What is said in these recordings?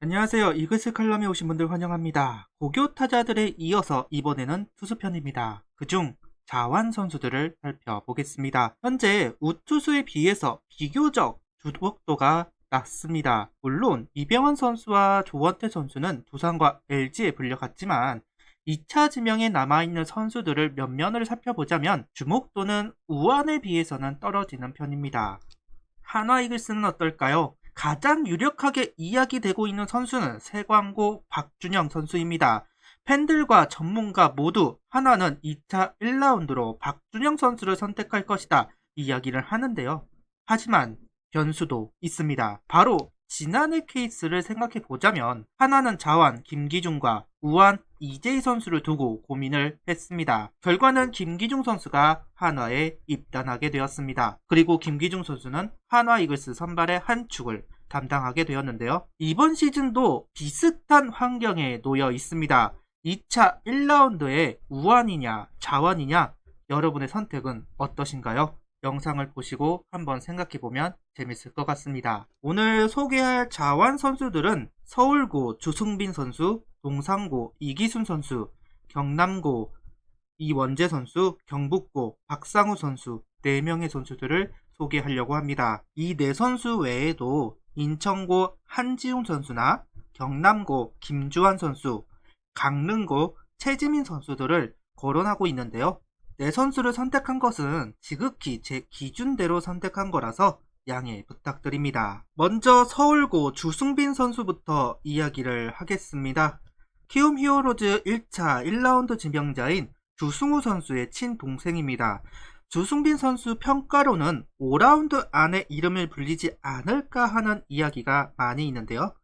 안녕하세요. 이글스 칼럼에 오신 분들 환영합니다. 고교 타자들에 이어서 이번에는 투수편입니다. 그중 자완 선수들을 살펴보겠습니다. 현재 우투수에 비해서 비교적 주목도가 낮습니다. 물론 이병헌 선수와 조원태 선수는 두산과 LG에 불려갔지만 2차 지명에 남아있는 선수들을 몇 면을 살펴보자면 주목도는 우완에 비해서는 떨어지는 편입니다. 한화 이글스는 어떨까요? 가장 유력하게 이야기되고 있는 선수는 세광고 박준영 선수입니다. 팬들과 전문가 모두 한화는 2차 1라운드로 박준영 선수를 선택할 것이다 이야기를 하는데요. 하지만 변수도 있습니다. 바로 지난해 케이스를 생각해 보자면 한화는 자완 김기중과 우완 이재희 선수를 두고 고민을 했습니다. 결과는 김기중 선수가 한화에 입단하게 되었습니다. 그리고 김기중 선수는 한화 이글스 선발의 한 축을 담당하게 되었는데요. 이번 시즌도 비슷한 환경에 놓여 있습니다. 2차 1라운드에 우완이냐 자완이냐 여러분의 선택은 어떠신가요? 영상을 보시고 한번 생각해보면 재밌을 것 같습니다. 오늘 소개할 자완 선수들은 서울고 주승빈 선수, 동산고 이기순 선수, 경남고 이원재 선수, 경북고 박상우 선수 4명의 선수들을 소개하려고 합니다. 이 4선수 외에도 인천고 한지웅 선수나 경남고 김주환 선수, 강릉고 최지민 선수들을 거론하고 있는데요. 4선수를 선택한 것은 지극히 제 기준대로 선택한 거라서 양해 부탁드립니다. 먼저 서울고 주승빈 선수부터 이야기를 하겠습니다. 키움 히어로즈 1차 1라운드 지명자인 주승우 선수의 친동생입니다. 주승빈 선수 평가로는 5라운드 안에 이름을 불리지 않을까 하는 이야기가 많이 있는데요.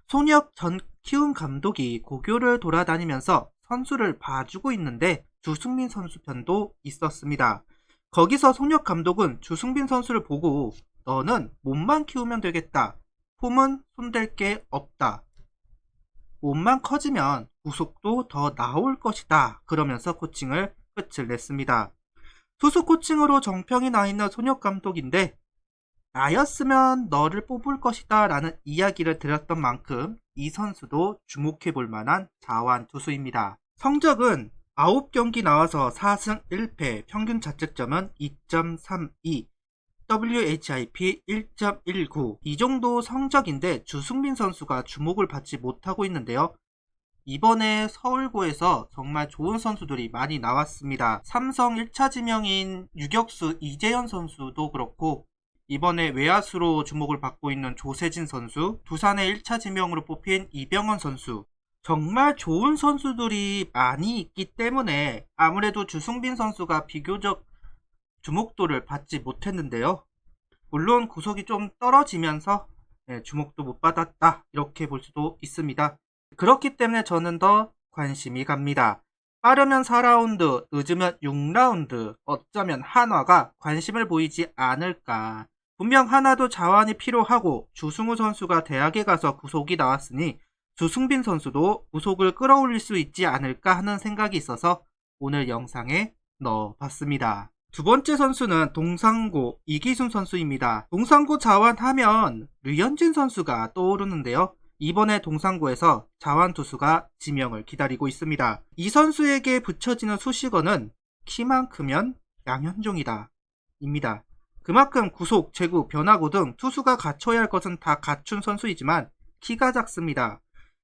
손혁 전 키움 감독이 고교를 돌아다니면서 선수를 봐주고 있는데 주승빈 선수 편도 있었습니다. 거기서 손혁 감독은 주승빈 선수를 보고 너는 몸만 키우면 되겠다. 폼은 손댈 게 없다. 몸만 커지면 구속도 더 나올 것이다. 그러면서 코칭을 끝을 냈습니다. 투수 코칭으로 정평이 나 있는 손혁 감독인데 나였으면 너를 뽑을 것이다 라는 이야기를 드렸던 만큼 이 선수도 주목해 볼 만한 자완 투수입니다. 성적은 9경기 나와서 4승 1패, 평균 자책점은 2.32, WHIP 1.19. 이 정도 성적인데 주승빈 선수가 주목을 받지 못하고 있는데요. 이번에 서울고에서 정말 좋은 선수들이 많이 나왔습니다. 삼성 1차 지명인 유격수 이재현 선수도 그렇고 이번에 외야수로 주목을 받고 있는 조세진 선수, 두산의 1차 지명으로 뽑힌 이병헌 선수, 정말 좋은 선수들이 많이 있기 때문에 아무래도 주승빈 선수가 비교적 주목도를 받지 못했는데요. 물론 구속이 좀 떨어지면서 주목도 못 받았다 이렇게 볼 수도 있습니다. 그렇기 때문에 저는 더 관심이 갑니다. 빠르면 4라운드, 늦으면 6라운드, 어쩌면 한화가 관심을 보이지 않을까. 분명 한화도 자완이 필요하고 주승우 선수가 대학에 가서 구속이 나왔으니 주승빈 선수도 구속을 끌어올릴 수 있지 않을까 하는 생각이 있어서 오늘 영상에 넣어봤습니다. 두 번째 선수는 동산고 이기순 선수입니다. 동산고 자완 하면 류현진 선수가 떠오르는데요. 이번에 동산고에서 자완 투수가 지명을 기다리고 있습니다. 이 선수에게 붙여지는 수식어는 키만 크면 양현종이다 입니다. 그만큼 구속, 제구, 변화구 등 투수가 갖춰야 할 것은 다 갖춘 선수이지만 키가 작습니다.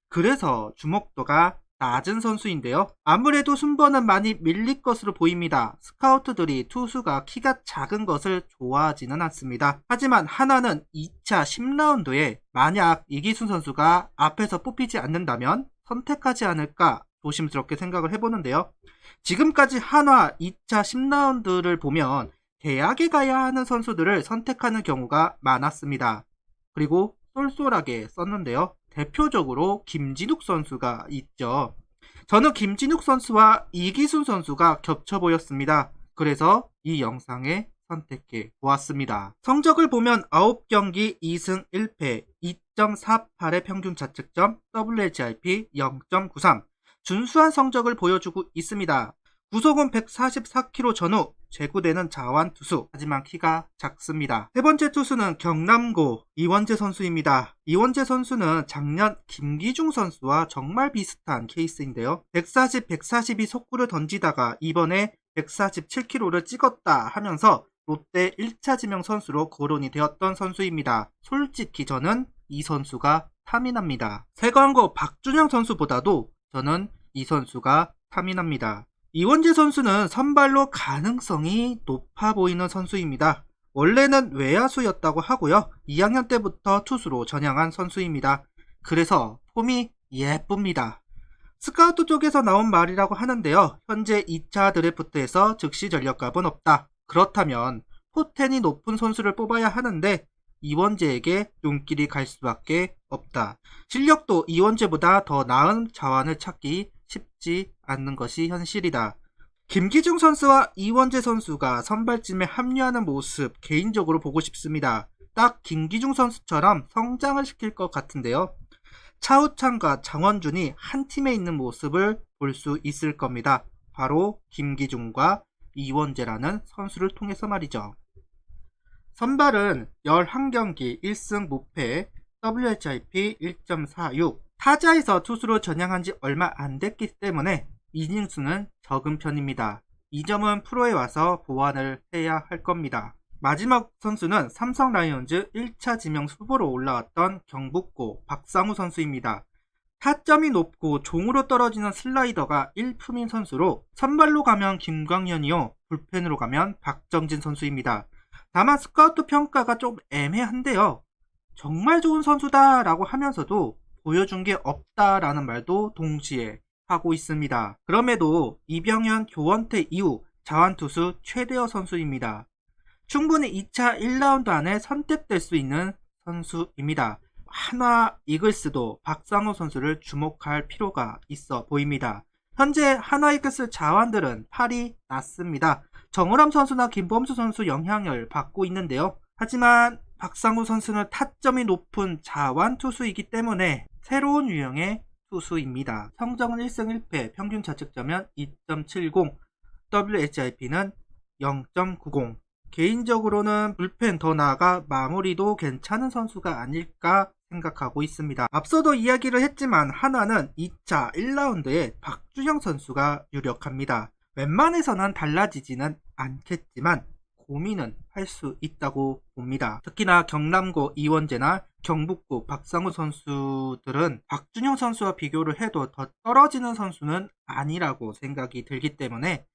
그래서 주목도가 낮은 선수인데요. 아무래도 순번은 많이 밀릴 것으로 보입니다. 스카우트들이 투수가 키가 작은 것을 좋아하지는 않습니다. 하지만 하나는 2차 10라운드에 만약 이기순 선수가 앞에서 뽑히지 않는다면 선택하지 않을까 조심스럽게 생각을 해보는데요. 지금까지 한화 2차 10라운드를 보면 대학에 가야 하는 선수들을 선택하는 경우가 많았습니다. 그리고 쏠쏠하게 썼는데요. 대표적으로 김진욱 선수가 있죠. 저는 김진욱 선수와 이기순 선수가 겹쳐 보였습니다. 그래서 이 영상에 선택해 보았습니다. 성적을 보면 9경기 2승 1패, 2.48의 평균 자책점, WHIP 0.93. 준수한 성적을 보여주고 있습니다. 구속은 144km 전후, 제구되는 자완 투수, 하지만 키가 작습니다. 세 번째 투수는 경남고 이원재 선수입니다. 이원재 선수는 작년 김기중 선수와 정말 비슷한 케이스인데요. 140, 142 속구를 던지다가 이번에 147kg를 찍었다 하면서 롯데 1차 지명 선수로 거론이 되었던 선수입니다. 솔직히 저는 이 선수가 탐이 납니다. 세광고 박준영 선수보다도 저는 이 선수가 탐이 납니다. 이원재 선수는 선발로 가능성이 높아 보이는 선수입니다. 원래는 외야수였다고 하고요. 2학년 때부터 투수로 전향한 선수입니다. 그래서 폼이 예쁩니다. 스카우트 쪽에서 나온 말이라고 하는데요. 현재 2차 드래프트에서 즉시 전력값은 없다. 그렇다면 포텐이 높은 선수를 뽑아야 하는데 이원재에게 눈길이 갈 수밖에 없다. 실력도 이원재보다 더 나은 자완을 찾기 쉽지 않는 것이 현실이다. 김기중 선수와 이원재 선수가 선발팀에 합류하는 모습 개인적으로 보고 싶습니다. 딱 김기중 선수처럼 성장을 시킬 것 같은데요. 차우찬과 장원준이 한 팀에 있는 모습을 볼 수 있을 겁니다. 바로 김기중과 이원재라는 선수를 통해서 말이죠. 선발은 11경기 1승 무패, WHIP 1.46. 타자에서 투수로 전향한 지 얼마 안 됐기 때문에 이닝수는 적은 편입니다. 이 점은 프로에 와서 보완을 해야 할 겁니다. 마지막 선수는 삼성 라이온즈 1차 지명 후보로 올라왔던 경북고 박상우 선수입니다. 타점이 높고 종으로 떨어지는 슬라이더가 일품인 선수로 선발로 가면 김광현이요, 불펜으로 가면 박정진 선수입니다. 다만 스카우트 평가가 좀 애매한데요. 정말 좋은 선수다 라고 하면서도 보여준 게 없다라는 말도 동시에 하고 있습니다. 그럼에도 이병현, 교원태 이후 자완투수 최대어 선수입니다. 충분히 2차 1라운드 안에 선택될 수 있는 선수입니다. 한화 이글스도 박상우 선수를 주목할 필요가 있어 보입니다. 현재 한화 이글스 자완들은 팔이 낮습니다. 정우람 선수나 김범수 선수 영향을 받고 있는데요. 하지만 박상우 선수는 타점이 높은 자완 투수이기 때문에 새로운 유형의 투수입니다. 성적은 1승 1패, 평균 자책점은 2.70, WHIP는 0.90. 개인적으로는 불펜 더 나아가 마무리도 괜찮은 선수가 아닐까 생각하고 있습니다. 앞서도 이야기를 했지만 한화는 2차 1라운드에 박준영 선수가 유력합니다. 웬만해서는 달라지지는 않겠지만 고민은 할 수 있다고 봅니다. 특히나 경남고 이원재나 경북고 박상우 선수들은 박준영 선수와 비교를 해도 더 떨어지는 선수는 아니라고 생각이 들기 때문에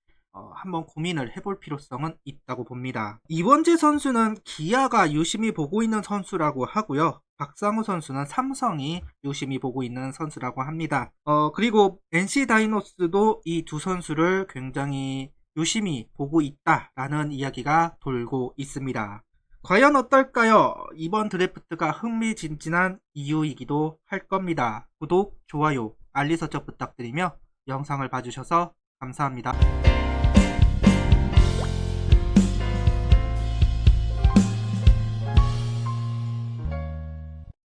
한번 고민을 해볼 필요성은 있다고 봅니다. 이원재 선수는 기아가 유심히 보고 있는 선수라고 하고요. 박상우 선수는 삼성이 유심히 보고 있는 선수라고 합니다. 그리고 NC 다이노스도 이 두 선수를 굉장히 유심히 보고 있다라는 이야기가 돌고 있습니다. 과연 어떨까요? 이번 드래프트가 흥미진진한 이유이기도 할 겁니다. 구독, 좋아요, 알림 설정 부탁드리며 영상을 봐주셔서 감사합니다.